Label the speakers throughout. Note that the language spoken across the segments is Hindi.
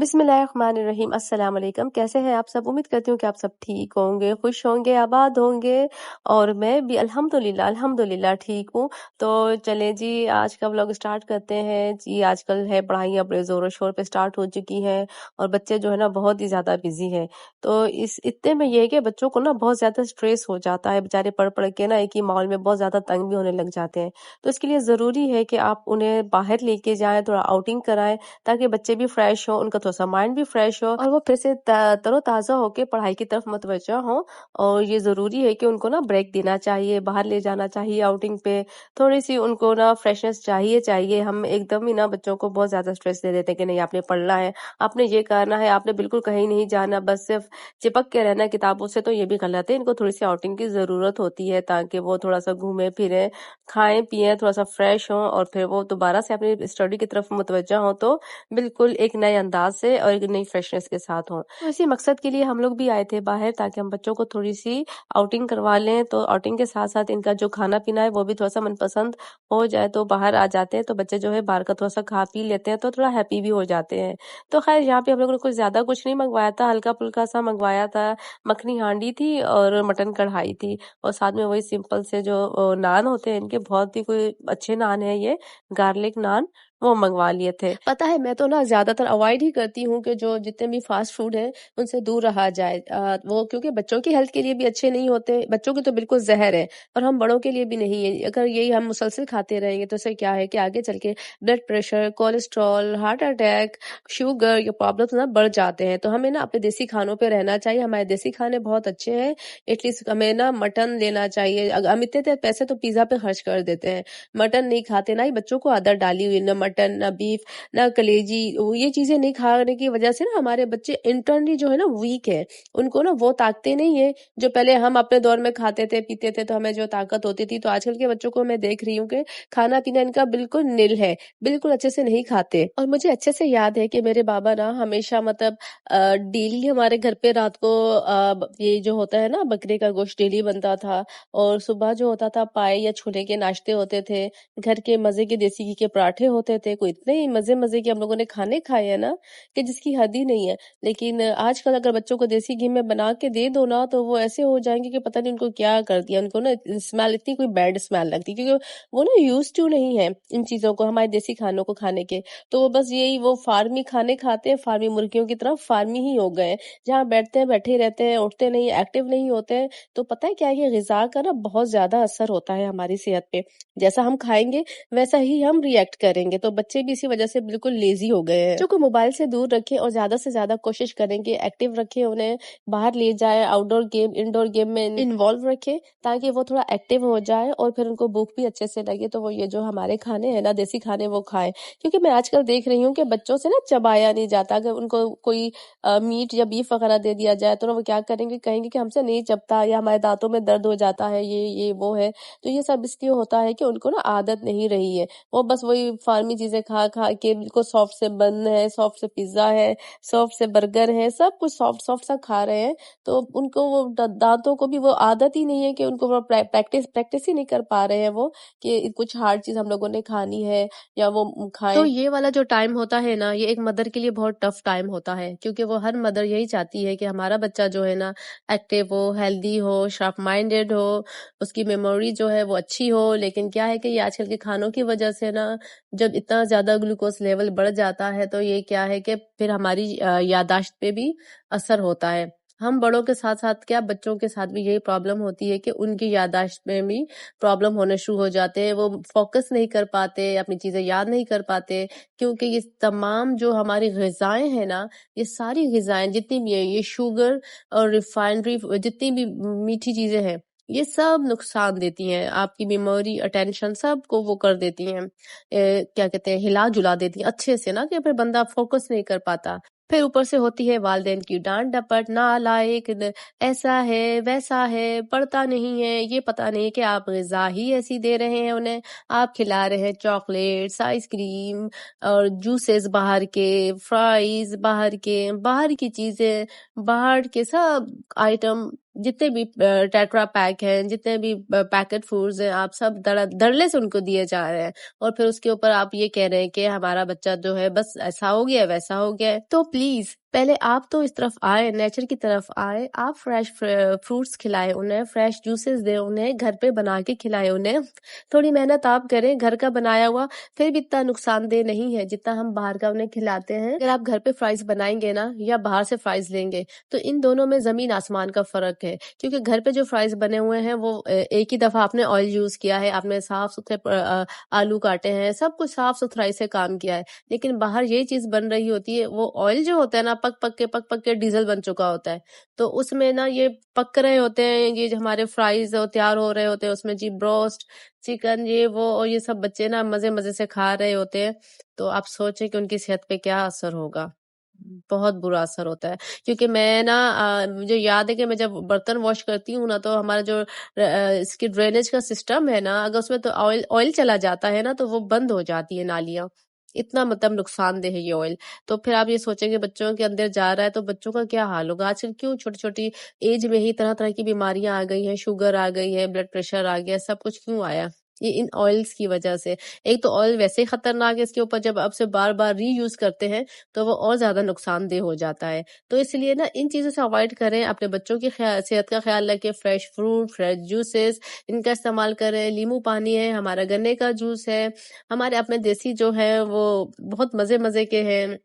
Speaker 1: बिस्मिल्लाहिर्रहमानिर्रहीम। अस्सलाम वालेकुम। कैसे हैं आप सब? उम्मीद करती हूँ कि आप सब ठीक होंगे, खुश होंगे, आबाद होंगे और मैं भी अल्हम्दुलिल्लाह ठीक हूँ। तो चलें जी, आज का व्लॉग स्टार्ट करते हैं। जी, आजकल है पढ़ाइयाँ बड़े ज़ोरों-शोर पे स्टार्ट हो चुकी हैं और बच्चे जो है ना बहुत ही ज़्यादा बिज़ी हैं। तो इस इत्ते में ये है कि बच्चों को ना बहुत ज़्यादा स्ट्रेस हो जाता है, बेचारे पढ़-पढ़ के ना एक ही माहौल में बहुत ज़्यादा तंग भी होने लग जाते हैं। तो इसके लिए ज़रूरी है कि आप उन्हें बाहर लेके जाएँ, थोड़ा आउटिंग कराएँ ताकि बच्चे भी फ्रेश हों, उनका थोड़ा-सा माइंड भी फ्रेश हो और वो फिर से तरोताज़ा होके पढ़ाई की तरफ मुतवज्जा हों। और ये ज़रूरी है कि उनको ना ब्रेक देना चाहिए, बाहर ले जाना चाहिए आउटिंग पे, थोड़ी-सी उनको ना फ्रेशनेस चाहिए। हम एकदम ही ना बच्चों को बहुत ज़्यादा स्ट्रेस दे देते हैं कि नहीं आपने पढ़ना है, आपने ये करना है, आपने बिल्कुल कहीं नहीं जाना, बस सिर्फ चिपक के रहना है किताबों से, तो ये भी गलत है। इनको थोड़ी-सी आउटिंग की ज़रूरत होती है ताकि वो थोड़ा-सा घूमें-फिरें, खाएँ-पिएँ, थोड़ा-सा फ्रेश हों और फिर वो दोबारा से अपनी स्टडी की तरफ मुतवज्जा हों तो बिल्कुल एक नए अंदाज से और एक नई फ्रेशनेस के साथ हों। तो इसी मकसद के लिए हम लोग भी आए थे बाहर ताकि हम बच्चों को थोड़ी-सी आउटिंग करवा लें। तो आउटिंग के साथ-साथ इनका जो खाना-पीना है वो भी थोड़ा-सा मनपसंद हो जाए, तो बाहर आ जाते हैं तो बच्चे जो है बाहर का थोड़ा-सा खा-पी लेते हैं तो थोड़ा हैप्पी भी हो जाते हैं। तो ख़ैर यहाँ पे हम लोगों ने कुछ ज़्यादा कुछ नहीं मँगवाया था, हल्का-फुल्का सा मँगवाया था। मखनी हांडी थी और मटन कढ़ाई थी और साथ में वही सिंपल से जो नान होते हैं इनके, बहुत ही कोई अच्छे नान हैं ये, गार्लिक नान, वो मँगवा लिए थे। पता है मैं तो ना ज़्यादातर अवॉइड ही करती हूँ कि जो जितने भी फ़ास्ट फ़ूड हैं उनसे दूर रहा जाए। वो क्योंकि बच्चों की हेल्थ के लिए भी अच्छे नहीं होते, बच्चों की तो बिल्कुल ज़हर है और हम बड़ों के लिए भी नहीं है। अगर यही हम मुसलसल खाते रहेंगे तो इससे क्या है कि आगे चल के blood pressure, cholesterol, heart attack, sugar, ये प्रॉब्लम्स ना बढ़ जाते हैं। तो हमें ना अपने देसी खानों पे रहना चाहिए। हमारे देसी खाने बहुत अच्छे हैं। एटलीस्ट हमें ना मटन लेना चाहिए। हम इतने पैसे तो पिज़्ज़ा पे खर्च कर देते हैं। मटन नहीं खाते, ना ही बच्चों को आदत डाली हुई, ना मटन, ना बीफ, ना कलेजी, ये चीज़ें नहीं खाने की वजह से ना हमारे बच्चे इंटरनली जो है ना वीक है। उनको ना वो ताकतें नहीं है जो पहले हम अपने दौर में खाते थे, पीते थे तो हमें जो ताकत होती थी। तो आजकल के बच्चों को मैं देख रही हूँ कि खाना-पीना इनका बिल्कुल निल है, बिल्कुल अच्छे से नहीं खाते। और मुझे अच्छे से याद है कि मेरे बाबा ना हमेशा मतलब डेली हमारे घर पे रात को ये जो होता है ना बकरे का गोश्त डेली बनता था और सुबह जो होता था पाए या छोले के नाश्ते होते थे। घर के मज़े के देसी घी के पराठे होते थे, कोई इतने मज़े-मज़े के हम लोगों ने खाने खाए हैं ना कि जिसकी हद ही नहीं है। लेकिन आजकल अगर बच्चों को देसी घी में बना के दे दो ना तो वो ऐसे हो जाएँगे कि पता नहीं उनको क्या कर दिया। उनको ना स्मेल, इतनी कोई बैड स्मेल लगती है क्योंकि वो ना यूज़्ड टू नहीं है इन चीज़ों को, हमारे देसी खानों को खाने के। तो वो बस यही वो फार्मी खाने खाते हैं, फार्मी मुर्गियों की तरह फार्मी ही हो गए हैं। जहाँ बैठते हैं, बैठे ही रहते हैं, उठते नहीं, एक्टिव नहीं होते हैं। तो पता है क्या है, ये ग़िज़ा का ना बहुत ज़्यादा असर होता है हमारी सेहत पे। जैसा हम खाएँगे वैसा ही हम रिएक्ट करेंगे। तो बच्चे भी इसी वजह से बिल्कुल लेज़ी हो गए हैं। बच्चों को मोबाइल से दूर रखें और ज़्यादा से ज़्यादा कोशिश करें कि एक्टिव रखें उन्हें, बाहर ले जाएँ, आउटडोर गेम, इंडोर गेम में इन्वॉल्व रखें ताकि वो थोड़ा एक्टिव हो जाए और फिर उनको भूख भी अच्छे से लगे तो वो ये जो हमारे खाने हैं ना, देसी खाने, वो खाएँ। क्योंकि मैं आजकल देख रही हूँ कि बच्चों से ना चबाया नहीं जाता। अगर उनको कोई मीट या बीफ वगैरह दे दिया जाए तो ना वो क्या करेंगे, कहेंगे कि हमसे नहीं चबता या हमारे दाँतों में दर्द हो जाता है, ये वो है। तो ये सब इसलिए होता है कि उनको ना आदत नहीं रही है। वो बस वही फार्मी चीज़ें खा-खा के बिल्कुल सॉफ्ट से बन है, सॉफ्ट से पिज़्ज़ा है, सॉफ्ट से बर्गर है, सब कुछ सॉफ्ट-सॉफ्ट सा खा रहे हैं। तो उनको वो दाँतों को भी वो आदत ही नहीं है कि उनको वो प्रैक्टिस ही नहीं कर पा रहे हैं वो कि कुछ हार्ड चीज़ हम लोगों ने खानी है या वो खाएँ। तो ये वाला जो टाइम होता है ना, ये एक मदर के लिए बहुत टफ टाइम होता है क्योंकि वो हर मदर यही चाहती है कि हमारा बच्चा जो है ना एक्टिव हो, हेल्दी हो, शार्प माइंडेड हो, उसकी मेमोरी जो है वो अच्छी हो। लेकिन क्या है कि ये आजकल के खानों की वजह से ना जब इतना ज़्यादा ग्लूकोज़ लेवल बढ़ जाता है तो ये क्या है कि फिर हमारी याददाश्त पे भी असर होता है। हम बड़ों के साथ-साथ क्या बच्चों के साथ भी यही प्रॉब्लम होती है कि उनकी याददाश्त में भी प्रॉब्लम होने शुरू हो जाते हैं। वो फ़ोकस नहीं कर पाते, अपनी चीज़ें याद नहीं कर पाते क्योंकि ये तमाम जो हमारी ग़िज़ाएँ हैं ना, ये सारी ग़िज़ाएँ जितनी भी हैं, ये शुगर और रिफ़ाइनरी जितनी भी मीठी चीज़ें हैं, ये सब नुकसान देती हैं। आपकी मेमोरी, अटेंशन सबको वो कर देती हैं। क्या कहते हैं, हिला-जुला देती हैं अच्छे से ना कि फिर बंदा फ़ोकस नहीं कर पाता। फिर ऊपर से होती है वालिदैन की डाँट-डपट, नालायक, ऐसा है, वैसा है, पढ़ता नहीं है, ये पता नहीं है कि आप ग़िज़ा ही ऐसी दे रहे हैं उन्हें। आप खिला रहे हैं चॉकलेट्स, आइसक्रीम और जूसेस बाहर के, फ्राइज़ बाहर के, बाहर की चीज़ें, बाहर के सब आइटम जितने भी टेट्रा पैक हैं, जितने भी पैकेट फूड्स हैं, आप सब धड़ल्ले से उनको दिए जा रहे हैं। और फिर उसके ऊपर आप ये कह रहे हैं कि हमारा बच्चा जो है बस ऐसा हो गया है, वैसा हो गया है। तो प्लीज पहले आप तो इस तरफ आए, नेचर की तरफ आए, आप फ्रेश फ्रूट्स खिलाए उन्हें, फ्रेश जूसेस दे उन्हें, घर पे बना के खिलाए उन्हें। थोड़ी मेहनत आप करें, घर का बनाया हुआ फिर भी इतना नुकसानदेह नहीं है जितना हम बाहर का उन्हें खिलाते हैं। अगर आप घर पे फ्राइज बनाएंगे ना या बाहर से फ्राइज लेंगे तो इन दोनों में जमीन आसमान का फर्क है। क्योंकि घर पे जो फ्राइज बने हुए हैं वो एक ही दफा आपने ऑयल यूज किया है, आपने साफ सुथरे आलू काटे हैं, सब कुछ साफ सुथराई से काम किया है। लेकिन बाहर ये चीज बन रही होती है, वो ऑयल जो होता है ना पक के डीजल बन चुका होता है। तो उसमें ना ये पक रहे होते हैं, ये जो हमारे फ्राइज तैयार हो रहे होते हैं, उसमें जी ब्रोस्ट चिकन ये वो, और ये सब बच्चे ना मजे मजे से खा रहे होते हैं। तो आप सोचें कि उनकी सेहत पे क्या असर होगा। बहुत बुरा असर होता है। क्योंकि मैं ना मुझे याद है कि मैं जब बर्तन वॉश करती हूँ ना, तो हमारा जो इसकी ड्रेनेज का सिस्टम है ना, अगर उसमें तो ऑयल ऑयल चला जाता है ना, तो वो बंद हो जाती है नालियां। इतना मतलब नुकसानदेह है ये ऑयल। तो फिर आप ये सोचेंगे बच्चों के अंदर जा रहा है तो बच्चों का क्या हाल होगा। आजकल क्यों छोटी छोटी एज में ही तरह तरह की बीमारियां आ गई हैं, शुगर आ गई है, ब्लड प्रेशर आ गया, सब कुछ क्यों आया? ये इन ऑयल्स की वजह से। एक तो ऑयल वैसे ही खतरनाक है, इसके ऊपर जब आप से बार बार रीयूज करते हैं तो वो और ज्यादा नुकसानदेह हो जाता है। तो इसलिए ना इन चीजों से अवॉइड करें, अपने बच्चों की सेहत का ख्याल रखें, फ्रेश फ्रूट, फ्रेश जूसेस इनका इस्तेमाल करें। नींबू पानी है, हमारा गन्ने का जूस है, हमारे अपने देसी जो है वो बहुत मजे मजे के हैं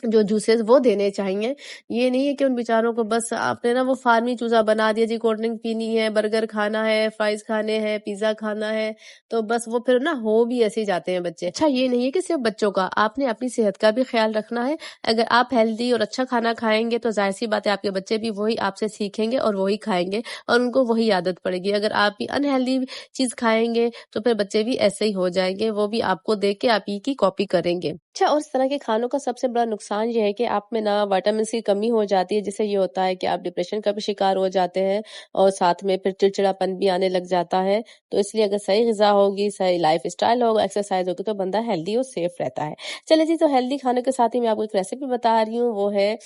Speaker 1: जो जूसेस, वो देने चाहिए। ये नहीं है कि उन बेचारों को बस आपने ना वो फार्मी चूजा बना दिया जी, कोल्ड ड्रिंक पीनी है, बर्गर खाना है, फ्राइज खाने हैं, पिज्जा खाना है, तो बस वो फिर ना हो भी ऐसे ही जाते हैं बच्चे। अच्छा ये नहीं है कि सिर्फ बच्चों का, आपने अपनी सेहत का भी ख्याल रखना है। अगर आप हेल्दी और अच्छा खाना खाएंगे तो जाहिर सी बात है आपके बच्चे भी वही आपसे सीखेंगे और वही खाएंगे और उनको वही आदत पड़ेगी। अगर आप भी अनहेल्दी चीज खाएंगे तो फिर बच्चे भी ऐसे ही हो जाएंगे, वो भी आपको देख के आप ही की कॉपी करेंगे। अच्छा, और इस तरह के खानों का सबसे बड़ा नुकसान ये है कि आप में ना विटामिन सी की कमी हो जाती है, जिससे ये होता है कि आप डिप्रेशन का भी शिकार हो जाते हैं और साथ में फिर चिड़चिड़ापन भी आने लग जाता है। तो इसलिए अगर सही ग़िज़ा होगी, सही लाइफ़स्टाइल होगा, एक्सरसाइज़ होगी तो बंदा हेल्दी और सेफ रहता है। चलिए जी, तो हेल्दी खाने के साथ ही मैं आपको एक रेसिपी बता रही हूँ, वो है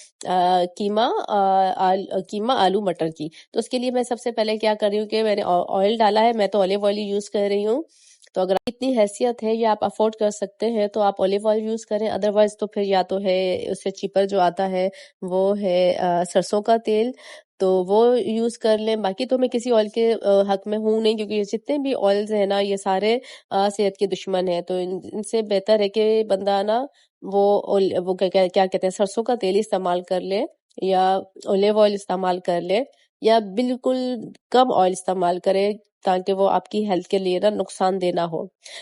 Speaker 1: कीमा आलू मटर की। तो उसके लिए मैं सबसे पहले क्या कर रही हूँ कि मैंने ऑयल डाला है, मैं तो ऑलिव ऑयल ही यूज़ कर रही हूँ। तो अगर इतनी हैसियत है या आप अफोर्ड कर सकते हैं तो आप ऑलिव ऑयल यूज करें, अदरवाइज तो फिर या तो है उससे चीपर जो आता है वो है सरसों का तेल, तो वो यूज कर लें। बाकी तो मैं किसी ऑयल के हक में हूं नहीं, क्योंकि ये जितने भी ऑयल्स हैं ना ये सारे सेहत के दुश्मन हैं। तो इनसे बेहतर है कि बंदा ना वो क्या कहते हैं, सरसों का तेल इस्तेमाल कर ले या ऑलिव ऑयल इस्तेमाल कर ले या बिल्कुल कम ऑयल इस्तेमाल करे, ताकि वो आपकी हेल्थ के लिए ना नुकसान देना हो।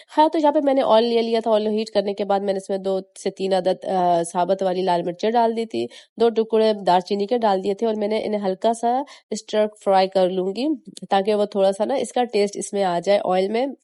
Speaker 1: हाँ, तो यहाँ पे मैंने ऑयल ले लिया था। ऑयल हीट करने के बाद मैंने इसमें 2 से 3 अदद साबुत वाली लाल मिर्चें डाल दी थी, 2 टुकड़े दालचीनी के डाल दिए थे और मैंने इन्हें हल्का सा स्टर फ्राई कर लूंगी, ताकि वो थोड़ा सा ना इसका टेस्ट इसमें आ जाए ऑयल में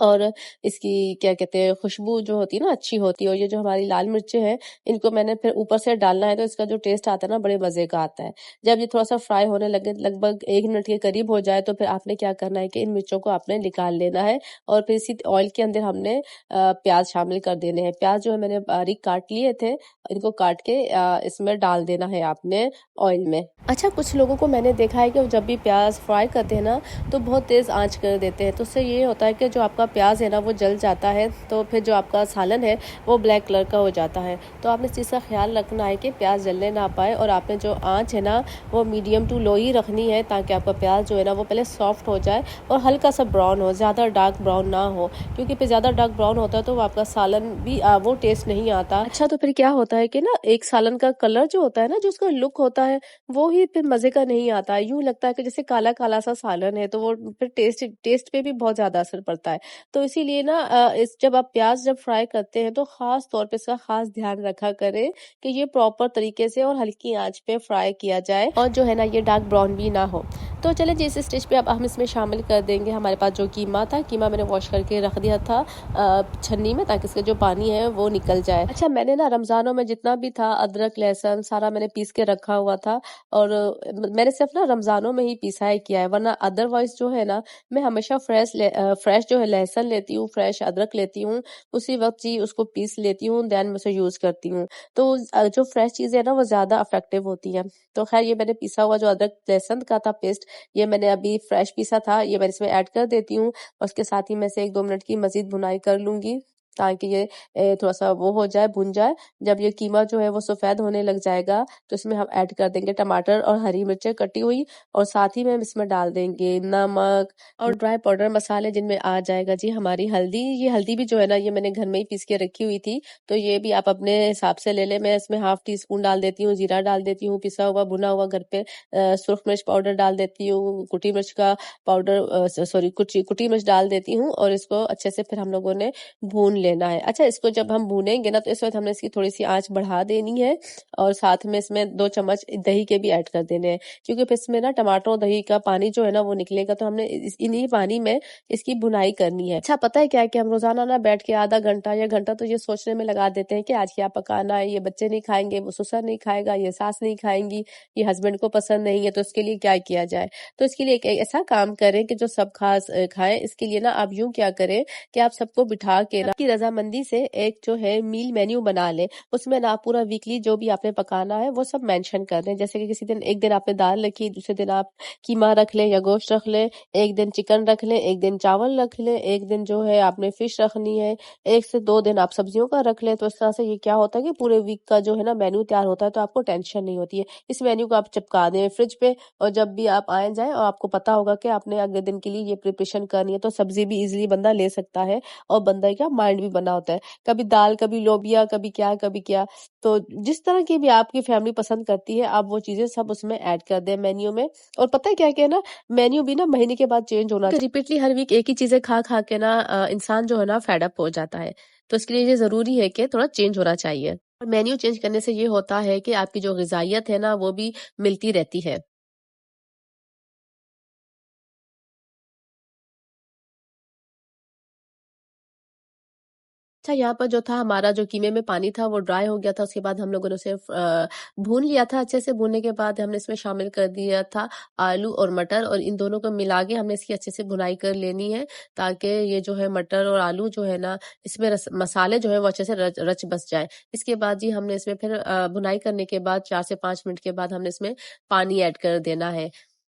Speaker 1: और इसकी क्या कहते हैं खुशबू जो होती है ना अच्छी होती है। और ये जो हमारी लाल मिर्चें हैं इनको मैंने फिर ऊपर से डालना है, तो इसका जो टेस्ट आता है ना बड़े मजे का आता है। जब ये थोड़ा सा फ्राई होने लगे, लगभग 1 मिनट के करीब हो जाए, तो फिर आपने क्या करना है कि इन मिर्चों को आपने निकाल लेना है और फिर इसी ऑयल के अंदर हमने प्याज शामिल कर देने हैं। प्याज जो है मैंने बारीक काट लिए थे, इनको काट के इसमें डाल देना है आपने ऑयल में। अच्छा, कुछ लोगों को मैंने देखा है कि जब भी प्याज फ्राई करते हैं ना तो बहुत तेज आंच कर देते हैं, तो उससे ये होता है कि जो आपका प्याज है ना वो जल जाता है, तो फिर जो आपका सालन है वो ब्लैक कलर का हो जाता है। तो आपने इस चीज़ का ख्याल रखना है कि प्याज जलने ना पाए और आपने जो आंच है ना वो मीडियम टू लो ही रखनी है, ताकि आपका प्याज जो है ना वो पहले सॉफ्ट हो जाए और हल्का सा ब्राउन हो, ज़्यादा डार्क ब्राउन ना हो, क्योंकि फिर ज़्यादा डार्क ब्राउन होता है तो वो आपका सालन भी वो टेस्ट नहीं आता। अच्छा, तो फिर क्या होता है कि ना एक सालन का कलर जो होता है ना, जो उसका लुक होता है वो ही फिर मजे का नहीं आता। यूं लगता है कि जैसे काला काला सा सालन है, तो वो फिर टेस्ट टेस्ट पे भी बहुत ज्यादा असर पड़ता है। तो इसीलिए ना इस जब आप प्याज जब फ्राई करते हैं तो खास तौर पे इसका खास ध्यान रखा करें कि ये प्रॉपर तरीके से और हल्की आंच पे फ्राई किया जाए और जो है ना ये डार्क ब्राउन भी ना हो। तो चले जिस स्टेज पे अब हम इसमें शामिल कर देंगे हमारे पास जो कीमा था। कीमा मैंने वॉश करके रख दिया था छन्नी में, ताकि इसका जो पानी है वो निकल जाए। अच्छा, मैंने ना रमजानों में जितना भी था अदरक लहसुन सारा मैंने पीस के रखा हुआ था, और मैंने सिर्फ ना रमजानों में ही पीसा है किया है, वरना अदरवाइज जो है ना मैं हमेशा फ्रेश जो है लहसुन लेती हूँ, फ्रेश अदरक लेती हूँ, उसी वक़्त जी उसको पीस लेती हूँ, देन मैं उसे यूज़ करती हूँ। तो जो फ्रेश चीज़ें हैं ना वो ज़्यादा इफ़ेक्टिव होती हैं। तो ख़ैर ये मैंने पिसा हुआ जो अदरक लहसुन का था पेस्ट, ये मैंने अभी फ्रेश पीसा था, ये मैं इसमें ऐड कर देती हूँ और उसके साथ ही मैं इसे 1-2 मिनट की मज़ीद भुनाई कर लूँगी, ताकि ये थोड़ा-सा वो हो जाए, भुन जाए। जब ये कीमा जो है वो सफ़ेद होने लग जाएगा, तो इसमें हम ऐड कर देंगे टमाटर और हरी मिर्चें कटी हुई और साथ ही में हम इसमें डाल देंगे नमक और ड्राई पाउडर मसाले, जिनमें आ जाएगा जी हमारी हल्दी। ये हल्दी भी जो है ना ये मैंने घर में ही पीस के रखी हुई थी, तो ये भी आप अपने हिसाब से ले लें। मैं इसमें हाफ़ टी स्पून डाल देती हूँ, जीरा डाल देती हूँ, पिसा हुआ भुना हुआ घर पे सुर्ख मिर्च पाउडर डाल देती हूँ, कुटी मिर्च का पाउडर सॉरी कुटी मिर्च डाल देती हूँ और इसको अच्छे से फिर हम लोगों ने भून लेना है। अच्छा, इसको जब हम भूनेंगे ना तो इस वक़्त हमने इसकी थोड़ी-सी आँच बढ़ा देनी है और साथ में इसमें 2 चम्मच दही के भी ऐड कर देने हैं, क्योंकि फिर इसमें ना टमाटर और दही का पानी जो है ना वो निकलेगा, तो हमने इन्हीं पानी में इसकी भुनाई करनी है। अच्छा, पता है क्या है कि हम रोज़ाना ना बैठ के आधा घंटा या घंटा तो ये सोचने में लगा देते हैं कि आज क्या पकाना है, ये बच्चे नहीं खाएँगे, वो ससुर नहीं खाएगा, ये सास नहीं खाएँगी, ये हस्बैंड को पसंद नहीं है, तो इसके लिए क्या किया जाए? तो इसके लिए एक ऐसा काम करें कि जो सब खाएँ। इसके लिए ना आप यूँ क्या करें कि आप सबको बिठा के ना आपकी रज़ामंदी से एक जो है मील मेन्यू बना लें। उसमें ना आप पूरा वीकली जो भी आपने पकाना है वो सब मेंशन कर दें। जैसे कि किसी दिन एक दिन आपने दाल रखी, दूसरे दिन आप कीमा रख लें या गोश्त रख लें, एक दिन चिकन रख लें, एक दिन चावल रख लें, एक दिन जो है आपने फिश रखनी है, 1 से 2 दिन आप सब्जियों का रख लें। तो इस तरह से ये क्या होता है कि पूरे वीक का जो है ना मेन्यू तैयार होता है, तो आपको टेंशन नहीं होती है। इस मेन्यू को आप चिपका दें फ्रिज पे और जब भी आप आए जाएँ और आपको पता होगा कि आपने अगले दिन के लिए ये प्रिपरेशन करनी है, तो सब्ज़ी भी ईज़िली बंदा ले सकता है और बंदे का माइंड भी बना होता है। कभी दाल, कभी लोबिया, कभी क्या, कभी क्या। तो जिस तरह की भी आपकी फैमिली पसंद करती है, आप वो चीज़ें सब उसमें ऐड कर दें मेन्यू में। और पता है क्या-क्या है ना, मेन्यू भी ना महीने के बाद चेंज होना चाहिए। रिपीटली हर वीक एक ही चीज़ें खा-खा के ना इंसान जो है ना फेड अप हो जाता है। तो इसके लिए ये ज़रूरी है कि थोड़ा चेंज होना चाहिए। और मेन्यू चेंज करने से ये होता है कि आपकी जो ग़िज़ाइयत है ना, वो भी मिलती रहती है। अच्छा, यहाँ पर जो था हमारा जो कीमे में पानी था वो ड्राई हो गया था, उसके बाद हम लोगों ने उसे भून लिया था अच्छे से। भूनने के बाद हमने इसमें शामिल कर दिया था आलू और मटर और इन दोनों को मिला के हमने इसकी अच्छे से भुनाई कर लेनी है, ताकि ये जो है मटर और आलू जो है ना इसमें मसाले जो है वो अच्छे से रच रच बस जाए। इसके बाद जी हमने इसमें फिर भुनाई करने के बाद 4 से 5 मिनट के बाद हमने इसमें पानी ऐड कर देना है।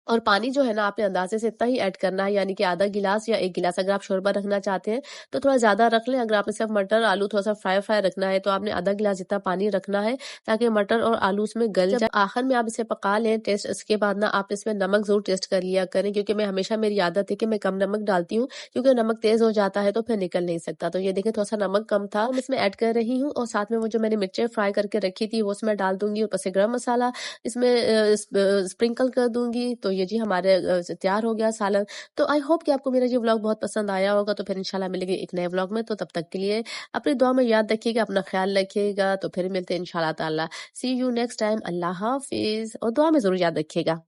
Speaker 1: और पानी जो है ना आपने अंदाज़े से इतना ही ऐड करना है, यानी कि आधा गिलास या 1 गिलास। अगर आप शोरबा रखना चाहते हैं तो थोड़ा ज़्यादा रख लें। अगर आपने सिर्फ़ मटर, आलू थोड़ा-सा फ्राई-फ्राई रखना है तो आपने आधा गिलास जितना पानी रखना है, ताकि मटर और आलू उसमें गल जाए। जब आखिर में आप इसे पका लें टेस्ट, इसके बाद ना आप इसमें नमक ज़रूर टेस्ट कर लिया करें, क्योंकि मैं हमेशा मेरी आदत है कि मैं कम नमक डालती हूँ, क्योंकि नमक तेज़ हो जाता है तो फिर निकल नहीं सकता। तो ये देखें थोड़ा-सा नमक कम था, मैं इसमें ऐड कर रही हूँ और साथ में वो जो मैंने मिर्चें फ्राई करके रखी थी वो उसमें डाल दूँगी। ऊपर से गरम मसाला इसमें स्प्रिंकल कर दूँगी। तो ये जी हमारे तैयार हो गया सालन। तो आई होप कि आपको मेरा ये व्लॉग बहुत पसंद आया होगा। तो फिर इंशाल्लाह मिलेंगे एक नए व्लॉग में। तो तब तक के लिए अपनी दुआ में याद रखिएगा, अपना ख्याल रखिएगा। तो फिर मिलते हैं इंशाल्लाह ताला। सी यू नेक्स्ट टाइम। अल्लाह हाफ़िज़ और दुआ में ज़रूर याद रखिएगा।